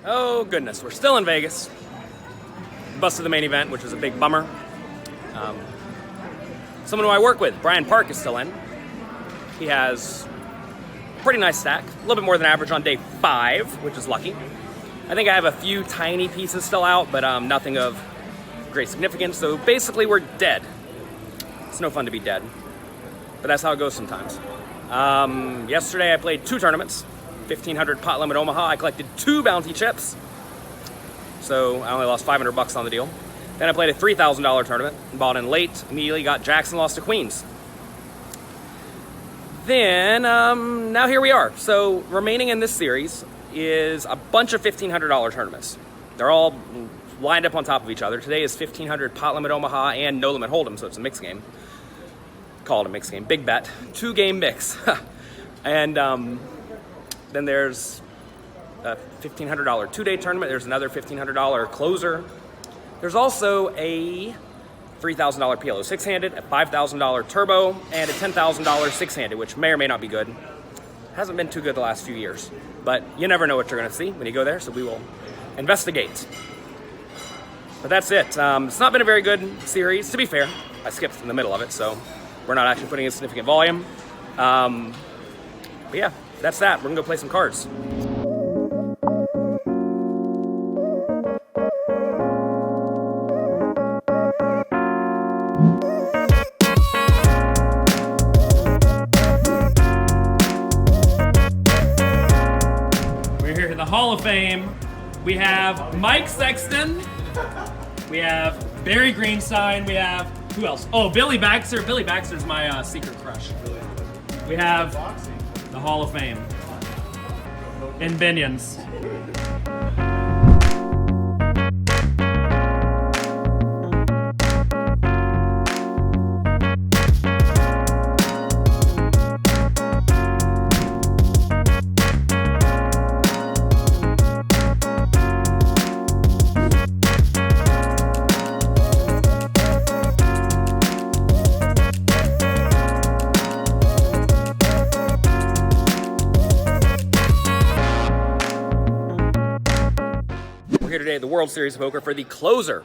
Oh goodness, we're still in Vegas. Busted the main event, which was a big bummer. Someone who I work with, Brian Park, is still in. He has a pretty nice stack, a little bit more than average on day 5, which is lucky. I think I have a few tiny pieces still out, but nothing of great significance. So basically we're dead. It's no fun to be dead, but that's how it goes sometimes. Yesterday I played 2 tournaments. 1500 pot limit Omaha. I collected 2 bounty chips, so I only lost $500 on the deal. Then I played a $3,000 tournament, bought in late, immediately got Jackson, lost to Queens. Then now here we are. So remaining in this series is a bunch of $1,500 tournaments. They're all lined up on top of each other. Today is 1500 pot limit Omaha and no limit Hold'em, so it's a mixed game. Call it a mixed game. Big bet. 2-game mix. And then there's a $1,500 2-day tournament. There's another $1,500 closer. There's also a $3,000 PLO 6-handed, a $5,000 turbo, and a $10,000 6-handed, which may or may not be good. Hasn't been too good the last few years, but you never know what you're going to see when you go there, so we will investigate. But that's it. It's not been a very good series. To be fair, I skipped in the middle of it, so we're not actually putting in significant volume. But yeah, that's that. We're going to go play some cards. We're here at the Hall of Fame. We have Mike Sexton. We have Barry Greenstein. We have, who else? Oh, Billy Baxter. Billy Baxter's my secret crush. We have the Hall of Fame in Binions. Here today at the World Series of Poker for the closer,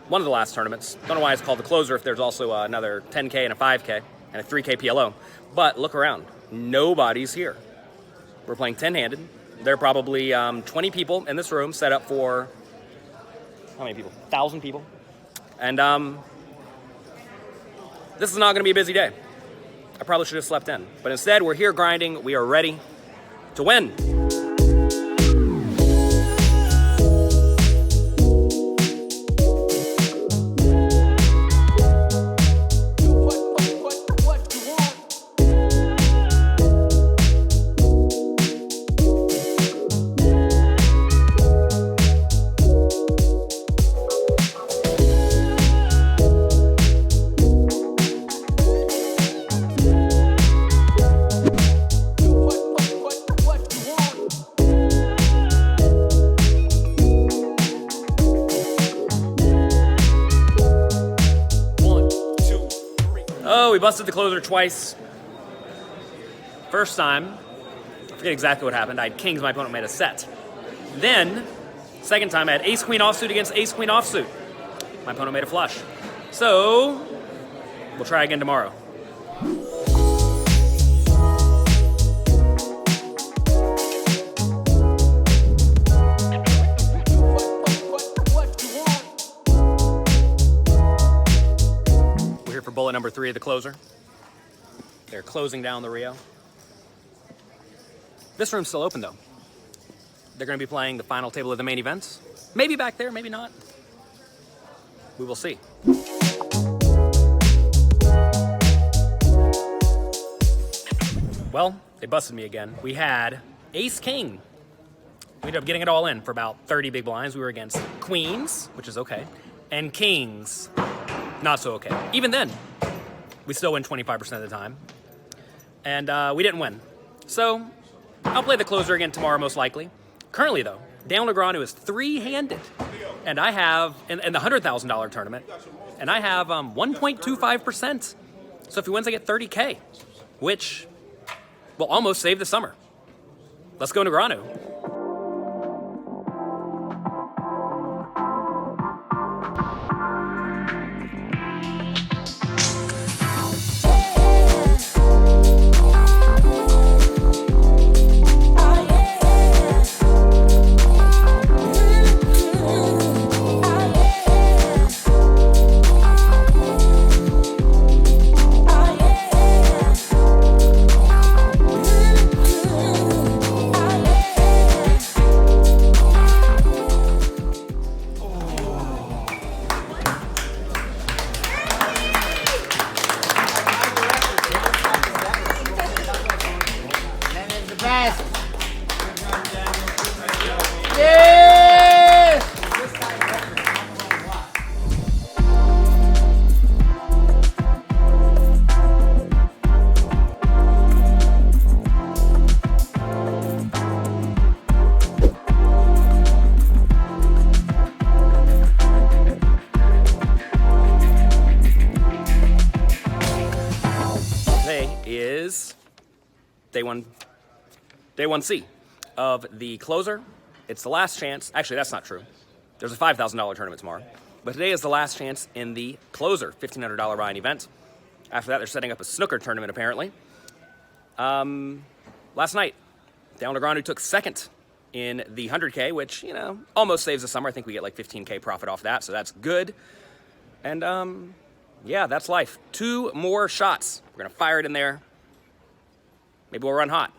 one of the last tournaments. Don't know why it's called the closer if there's also another 10K and a 5K and a 3K PLO. But look around, nobody's here. We're playing 10-handed. There are probably 20 people in this room set up for, how many people? 1,000 people. And this is not gonna be a busy day. I probably should have slept in. But instead, we're here grinding. We are ready to win. We busted the closer twice. First time, I forget exactly what happened. I had kings, my opponent made a set. Then, second time, I had ace-queen offsuit against ace-queen offsuit. My opponent made a flush. So, we'll try again tomorrow. For bullet number 3 of the closer. They're closing down the Rio. This room's still open though. They're going to be playing the final table of the main events. Maybe back there, maybe not. We will see. Well, they busted me again. We had ace-king. We ended up getting it all in for about 30 big blinds. We were against queens, which is okay, and kings. Not so okay. Even then, we still win 25% of the time. And we didn't win. So, I'll play the closer again tomorrow, most likely. Currently, though, Daniel Negreanu is 3-handed. And I have, in the $100,000 tournament, and I have 1.25%. So if he wins, I get 30K, which will almost save the summer. Let's go Negreanu. day one C of the closer. It's the last chance. Actually, that's not true. There's a $5,000 tournament tomorrow. But today is the last chance in the closer $1,500 Ryan event. After that, they're setting up a snooker tournament, apparently. Last night, Daniel Negreanu took second in the 100K, which, you know, almost saves the summer. I think we get like 15K profit off that, so that's good. And, yeah, that's life. 2 more shots. We're going to fire it in there. Maybe we'll run hot.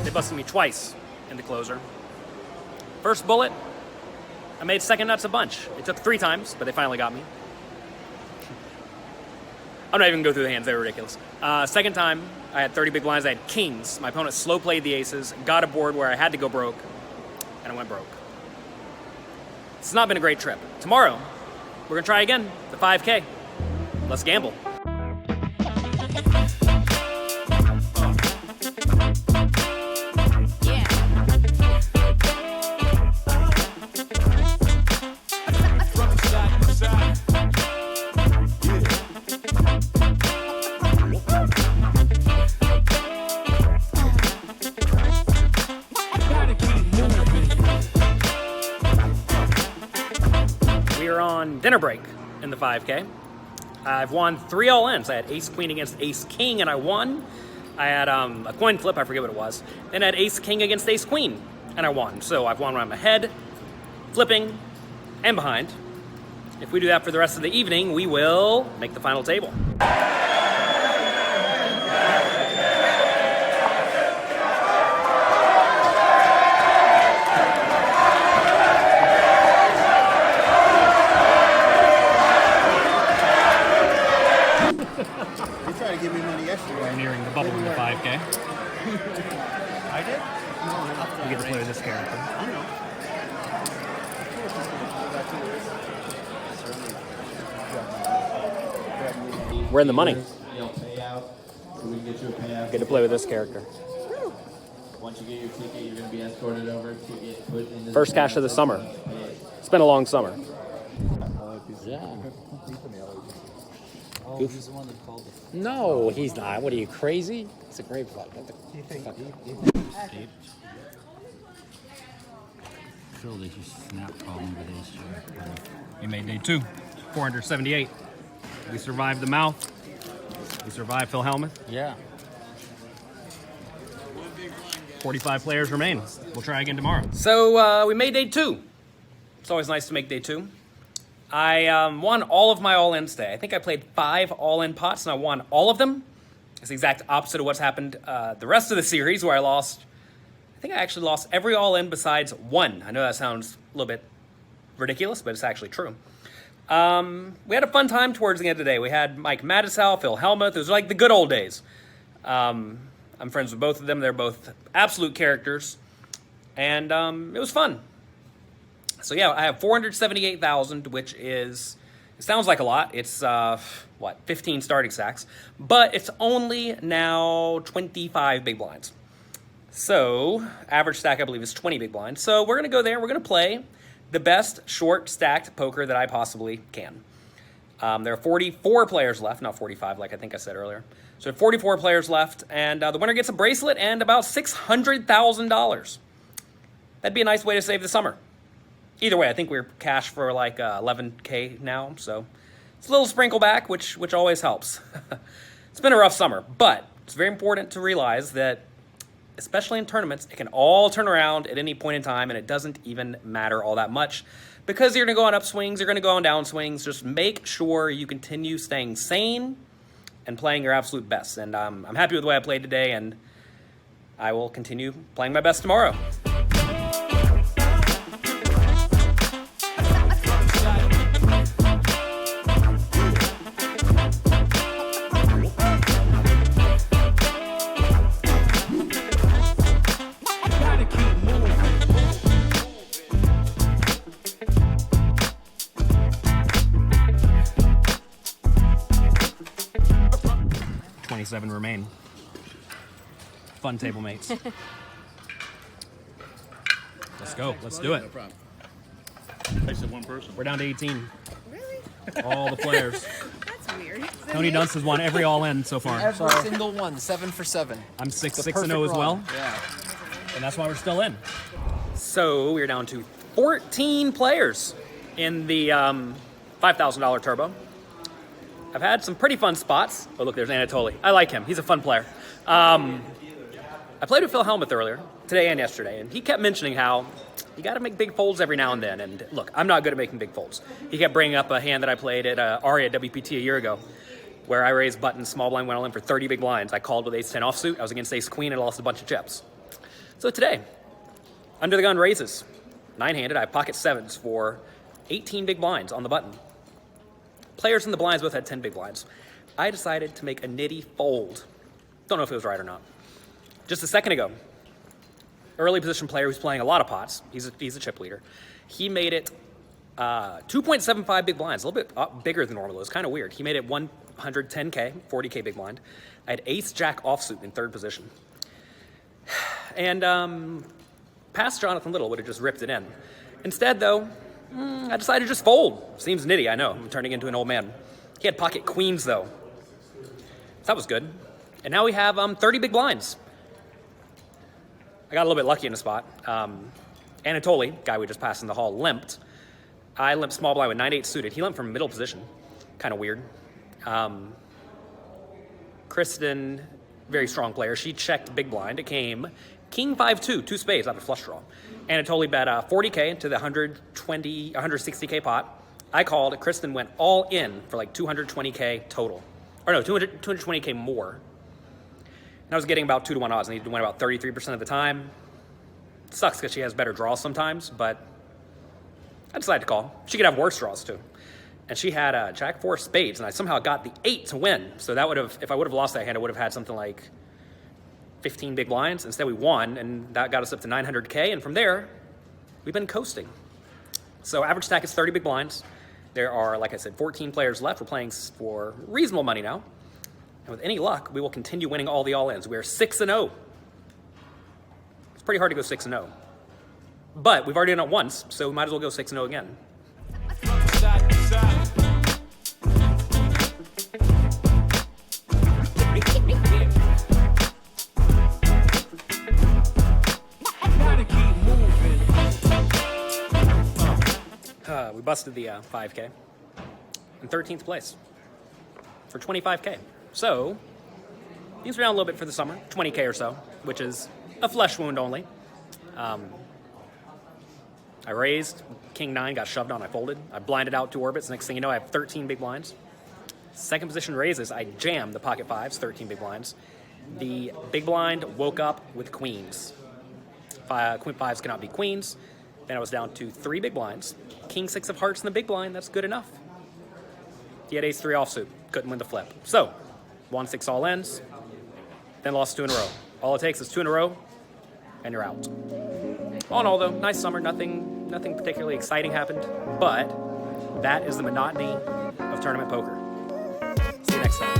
They busted me twice in the closer. First bullet, I made second nuts a bunch. It took 3 times, but they finally got me. I'm not even gonna go through the hands, they were ridiculous. Second time, I had 30 big blinds, I had kings. My opponent slow played the aces, got a board where I had to go broke, and I went broke. It's not been a great trip. Tomorrow, we're gonna try again, the 5K. Let's gamble. Dinner break in the 5K. I've won 3 all-ins. I had ace-queen against ace-king, and I won. I had a coin flip, I forget what it was. Then I had ace-king against ace-queen, and I won. So I've won when I'm ahead, flipping, and behind. If we do that for the rest of the evening, we will make the final table. Give me money yesterday. We're nearing the bubble in the 5K. I did? You get to play with this character. I know. We're in the money. Payout, so we can get you a payout. Get to play with this character. Once you get your ticket, you're going to be escorted over to get put in the First cash of the summer. It's been a long summer. Yeah. Oh, he's the one that called it. No, he's not. What are you, crazy? It's a great fight. Phil, did you snap call me with ace jack? We made day 2, 478. We survived the mouth. We survived Phil Hellmuth. Yeah. 45 players remain. We'll try again tomorrow. So we made day 2. It's always nice to make day 2. I won all of my all-ins today. I think I played 5 all-in pots, and I won all of them. It's the exact opposite of what's happened the rest of the series, where I lost. I think I actually lost every all-in besides 1. I know that sounds a little bit ridiculous, but it's actually true. We had a fun time towards the end of the day. We had Mike Mattisau, Phil Hellmuth. It was like the good old days. I'm friends with both of them. They're both absolute characters, and it was fun. So yeah, I have 478,000, which is, it sounds like a lot. It's, 15 starting stacks. But it's only now 25 big blinds. So, average stack, I believe, is 20 big blinds. So we're going to go there. We're going to play the best short stacked poker that I possibly can. There are 44 players left, not 45 like I think I said earlier. So 44 players left, and the winner gets a bracelet and about $600,000. That'd be a nice way to save the summer. Either way, I think we're cash for like 11K now, so it's a little sprinkle back, which always helps. It's been a rough summer, but it's very important to realize that, especially in tournaments, it can all turn around at any point in time, and it doesn't even matter all that much because you're going to go on upswings, you're going to go on downswings. Just make sure you continue staying sane and playing your absolute best. And I'm happy with the way I played today, and I will continue playing my best tomorrow. 27 remain. Fun table mates. Let's go. Let's do it. I said one person. We're down to 18. Really? All the players. That's weird. Tony Dunst has won every all-in so far. Every single one, 7 for 7. I'm 6-0 as perfect well, run. Yeah. and that's why we're still in. So we're down to 14 players in the $5,000 turbo. I've had some pretty fun spots. Oh, look, there's Anatoly. I like him. He's a fun player. I played with Phil Hellmuth earlier, today and yesterday, and he kept mentioning how you got to make big folds every now and then. And look, I'm not good at making big folds. He kept bringing up a hand that I played at Aria at WPT a year ago, where I raised button, small blind, went all in for 30 big blinds. I called with ace-10 offsuit. I was against ace-queen and lost a bunch of chips. So today, under the gun raises, 9-handed, I have pocket sevens for 18 big blinds on the button. Players in the blinds both had 10 big blinds. I decided to make a nitty fold. Don't know if it was right or not. Just a second ago, early position player who's playing a lot of pots, he's a chip leader, he made it 2.75 big blinds, a little bit bigger than normal. It was kind of weird. He made it 110K, 40K big blind. I had ace-jack offsuit in third position. And past Jonathan Little would have just ripped it in. Instead, though, I decided to just fold. Seems nitty, I know. I'm turning into an old man. He had pocket queens, though. So that was good. And now we have 30 big blinds. I got a little bit lucky in the spot. Anatoly, guy we just passed in the hall, limped. I limped small blind with 9-8 suited. He limped from middle position. Kind of weird. Kristen, very strong player. She checked big blind. It came king 5-2, 2 spades out of flush draw. Anatoly bet 40K into the 160K pot. I called. Kristen went all in for like 220K total. Or no, 220K more. And I was getting about 2-to-1 odds. I needed to win about 33% of the time. It sucks because she has better draws sometimes, but I decided to call. She could have worse draws too. And she had Jack 4 spades, and I somehow got the 8 to win. So that would have, if I would have lost that hand, I would have had something like 15 big blinds. Instead, we won, and that got us up to 900K. And from there, we've been coasting. So average stack is 30 big blinds. There are, like I said, 14 players left. We're playing for reasonable money now. And with any luck, we will continue winning all the all-ins. We are 6-0. It's pretty hard to go 6-0. But we've already done it once, so we might as well go 6-0 again. We busted the 5K in 13th place for 25K. So, things are down a little bit for the summer, 20K or so, which is a flesh wound only. I raised, king 9 got shoved on, I folded. I blinded out 2 orbits. Next thing you know, I have 13 big blinds. Second position raises, I jammed the pocket 5s, 13 big blinds. The big blind woke up with queens. Queen 5s cannot be queens. Then I was down to 3 big blinds. King 6 of hearts in the big blind, that's good enough. He had ace 3 offsuit, couldn't win the flip. So, won 6 all ends, then lost 2 in a row. All it takes is 2 in a row, and you're out. All in all though, nice summer, nothing particularly exciting happened, but that is the monotony of tournament poker. See you next time.